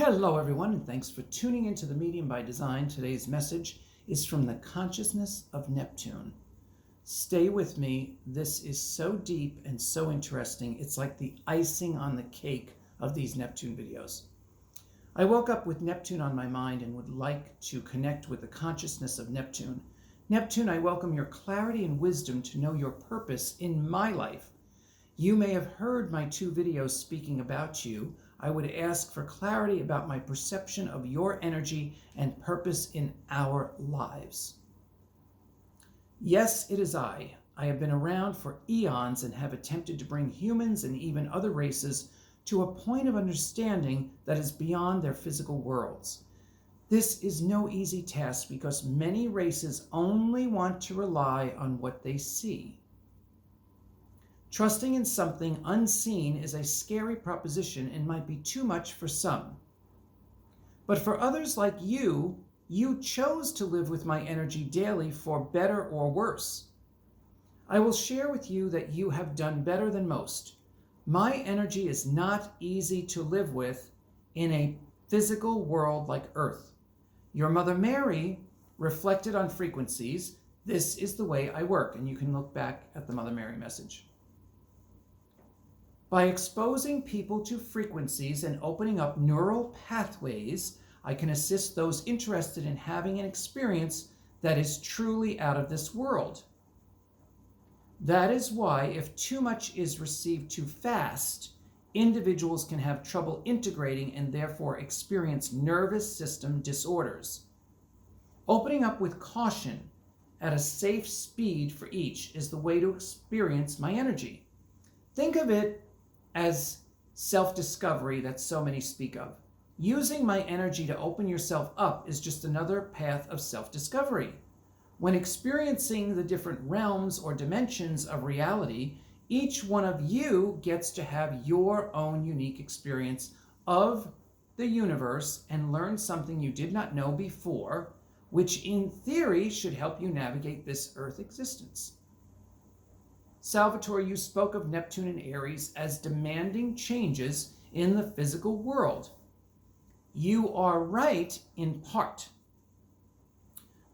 Hello everyone, and thanks for tuning into The Medium by Design. Today's message is from the consciousness of Neptune. Stay with me. This is so deep and so interesting. It's like the icing on the cake of these Neptune videos. I woke up with Neptune on my mind and would like to connect with the consciousness of Neptune. Neptune, I welcome your clarity and wisdom to know your purpose in my life. You may have heard my 2 videos speaking about you. I would ask for clarity about my perception of your energy and purpose in our lives. Yes, it is I. I have been around for eons and have attempted to bring humans and even other races to a point of understanding that is beyond their physical worlds. This is no easy task because many races only want to rely on what they see. Trusting in something unseen is a scary proposition and might be too much for some. But for others like you chose to live with my energy daily for better or worse. I will share with you that you have done better than most. My energy is not easy to live with in a physical world like Earth. Your Mother Mary reflected on frequencies. This is the way I work, and you can look back at the Mother Mary message. By exposing people to frequencies and opening up neural pathways, I can assist those interested in having an experience that is truly out of this world. That is why, if too much is received too fast, individuals can have trouble integrating and therefore experience nervous system disorders. Opening up with caution at a safe speed for each is the way to experience my energy. Think of it as self-discovery that so many speak of. Using my energy to open yourself up is just another path of self-discovery. When experiencing the different realms or dimensions of reality, each one of you gets to have your own unique experience of the universe and learn something you did not know before, which in theory should help you navigate this Earth existence. Salvatore, you spoke of Neptune and Aries as demanding changes in the physical world. You are right in part.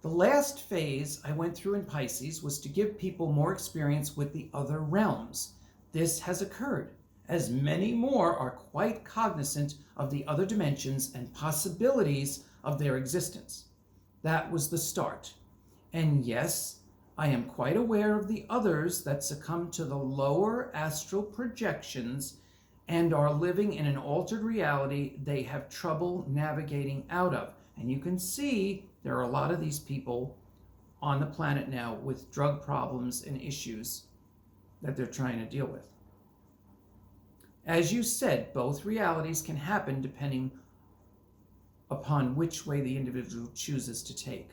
The last phase I went through in Pisces was to give people more experience with the other realms. This has occurred, as many more are quite cognizant of the other dimensions and possibilities of their existence. That was the start. And yes, I am quite aware of the others that succumb to the lower astral projections and are living in an altered reality they have trouble navigating out of. And you can see there are a lot of these people on the planet now with drug problems and issues that they're trying to deal with. As you said, both realities can happen depending upon which way the individual chooses to take.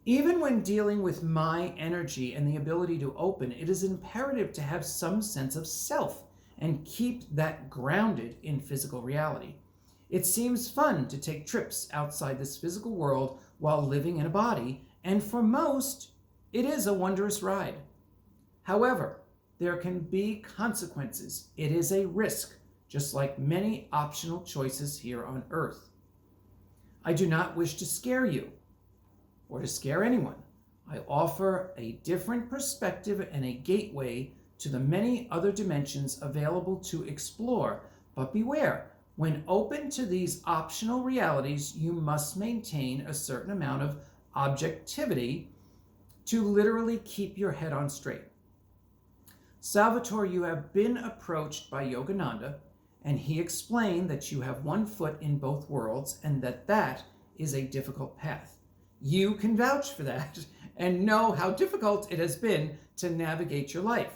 Even when dealing with my energy and the ability to open, it is imperative to have some sense of self and keep that grounded in physical reality. It seems fun to take trips outside this physical world while living in a body, and for most, it is a wondrous ride. However, there can be consequences. It is a risk, just like many optional choices here on Earth. I do not wish to scare you or to scare anyone. I offer a different perspective and a gateway to the many other dimensions available to explore. But beware, when open to these optional realities, you must maintain a certain amount of objectivity to literally keep your head on straight. Salvatore, you have been approached by Yogananda, and he explained that you have one foot in both worlds and that is a difficult path. You can vouch for that and know how difficult it has been to navigate your life.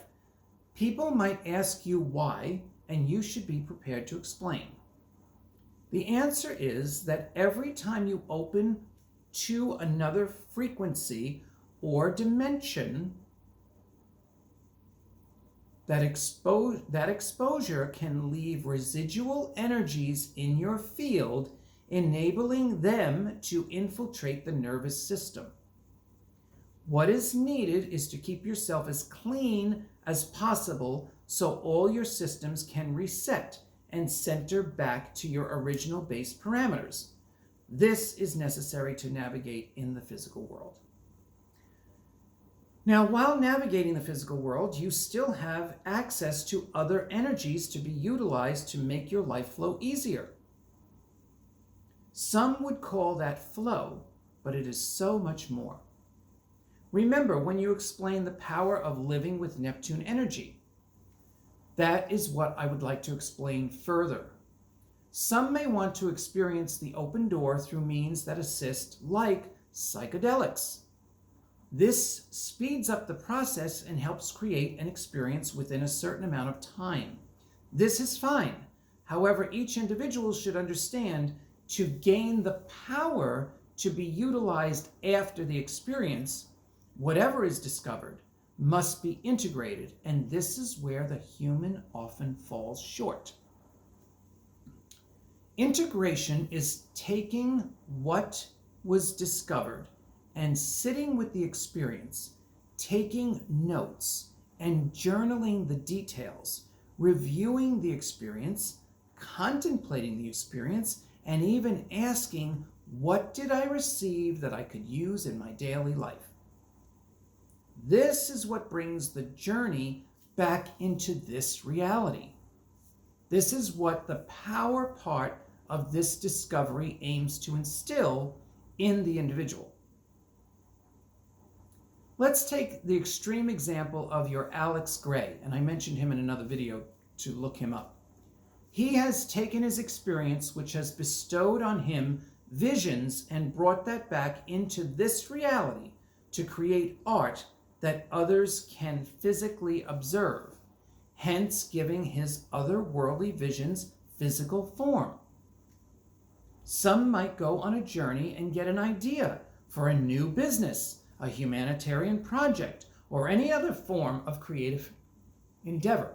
People might ask you why, and you should be prepared to explain. The answer is that every time you open to another frequency or dimension, that exposure can leave residual energies in your field, enabling them to infiltrate the nervous system. What is needed is to keep yourself as clean as possible so all your systems can reset and center back to your original base parameters. This is necessary to navigate in the physical world. Now, while navigating the physical world, you still have access to other energies to be utilized to make your life flow easier. Some would call that flow, but it is so much more. Remember when you explain the power of living with Neptune energy. That is what I would like to explain further. Some may want to experience the open door through means that assist, like psychedelics. This speeds up the process and helps create an experience within a certain amount of time. This is fine. However, each individual should understand to gain the power to be utilized after the experience, whatever is discovered must be integrated, and this is where the human often falls short. Integration is taking what was discovered and sitting with the experience, taking notes and journaling the details, reviewing the experience, contemplating the experience, and even asking, what did I receive that I could use in my daily life? This is what brings the journey back into this reality. This is what the power part of this discovery aims to instill in the individual. Let's take the extreme example of your Alex Gray, and I mentioned him in another video to look him up. He has taken his experience, which has bestowed on him visions, and brought that back into this reality to create art that others can physically observe, hence giving his otherworldly visions physical form. Some might go on a journey and get an idea for a new business, a humanitarian project, or any other form of creative endeavor.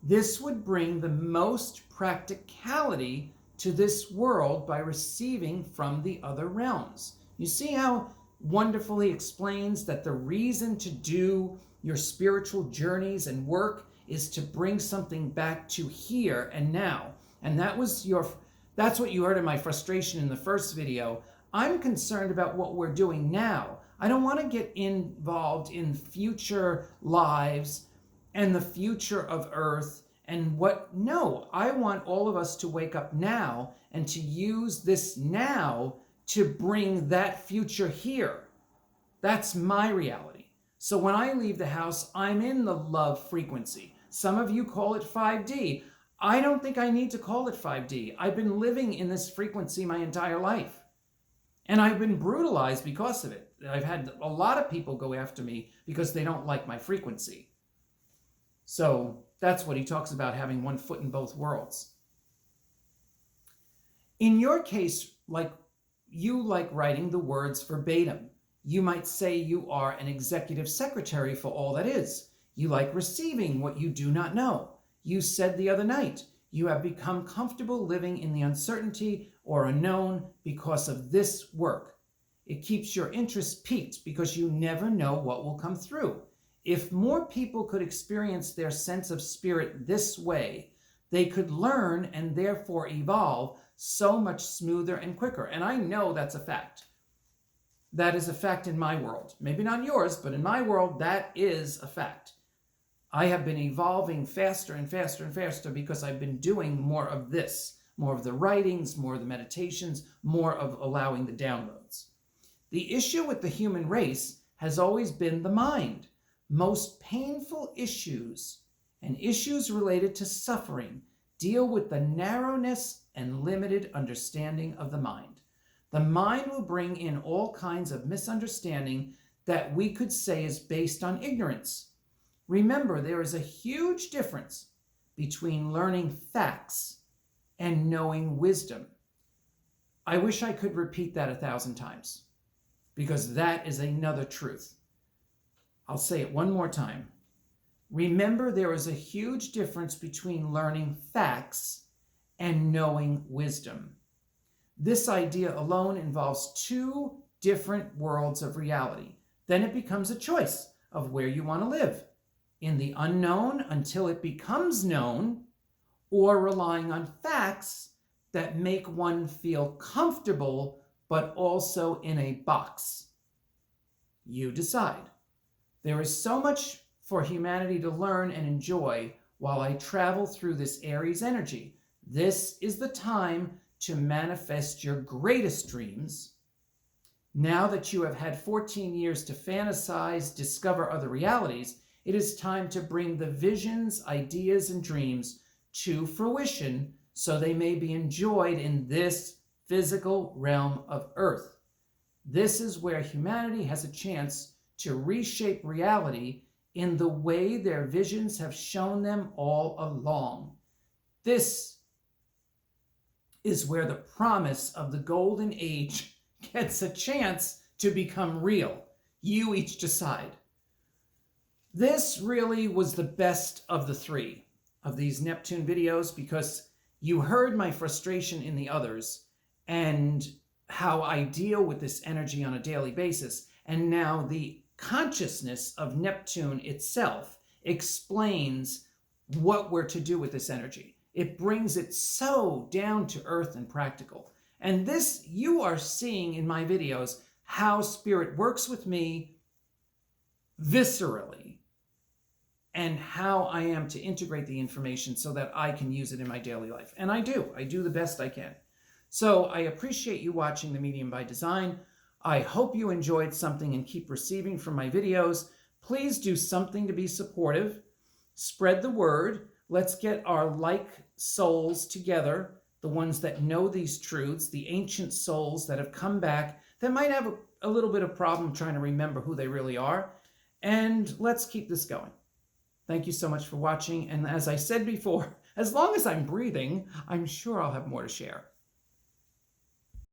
This would bring the most practicality to this world by receiving from the other realms. You see how wonderful he explains that the reason to do your spiritual journeys and work is to bring something back to here and now. And that's what you heard in my frustration in the first video. I'm concerned about what we're doing now. I don't want to get involved in future lives and the future of Earth and no, I want all of us to wake up now and to use this now to bring that future here. That's my reality. So when I leave the house, I'm in the love frequency. Some of you call it 5D. I don't think I need to call it 5D. I've been living in this frequency my entire life. And I've been brutalized because of it. I've had a lot of people go after me because they don't like my frequency. So that's what he talks about, having one foot in both worlds. In your case, like writing the words verbatim. You might say you are an executive secretary for all that is. You like receiving what you do not know. You said the other night, you have become comfortable living in the uncertainty or unknown because of this work. It keeps your interest piqued because you never know what will come through. If more people could experience their sense of spirit this way, they could learn and therefore evolve so much smoother and quicker. And I know that's a fact. That is a fact in my world. Maybe not yours, but in my world, that is a fact. I have been evolving faster and faster and faster because I've been doing more of this, more of the writings, more of the meditations, more of allowing the downloads. The issue with the human race has always been the mind. Most painful issues and issues related to suffering deal with the narrowness and limited understanding of the mind. The mind will bring in all kinds of misunderstanding that we could say is based on ignorance. Remember, there is a huge difference between learning facts and knowing wisdom. I wish I could repeat that 1,000 times because that is another truth. I'll say it one more time. Remember, there is a huge difference between learning facts and knowing wisdom. This idea alone involves two different worlds of reality. Then it becomes a choice of where you want to live. In the unknown until it becomes known, or relying on facts that make one feel comfortable, but also in a box. You decide. There is so much for humanity to learn and enjoy while I travel through this Aries energy. This is the time to manifest your greatest dreams. Now that you have had 14 years to fantasize, discover other realities, it is time to bring the visions, ideas, and dreams to fruition so they may be enjoyed in this physical realm of Earth. This is where humanity has a chance to reshape reality in the way their visions have shown them all along. This is where the promise of the golden age gets a chance to become real. You each decide. This really was the best of the three of these Neptune videos because you heard my frustration in the others and how I deal with this energy on a daily basis. And now the consciousness of Neptune itself explains what we're to do with this energy. It brings it so down to earth and practical. And this, you are seeing in my videos how Spirit works with me viscerally and how I am to integrate the information so that I can use it in my daily life. And I do the best I can. So I appreciate you watching The Medium by Design. I hope you enjoyed something and keep receiving from my videos. Please do something to be supportive. Spread the word. Let's get our like souls together, the ones that know these truths, the ancient souls that have come back, that might have a little bit of problem trying to remember who they really are. And let's keep this going. Thank you so much for watching. And as I said before, as long as I'm breathing, I'm sure I'll have more to share.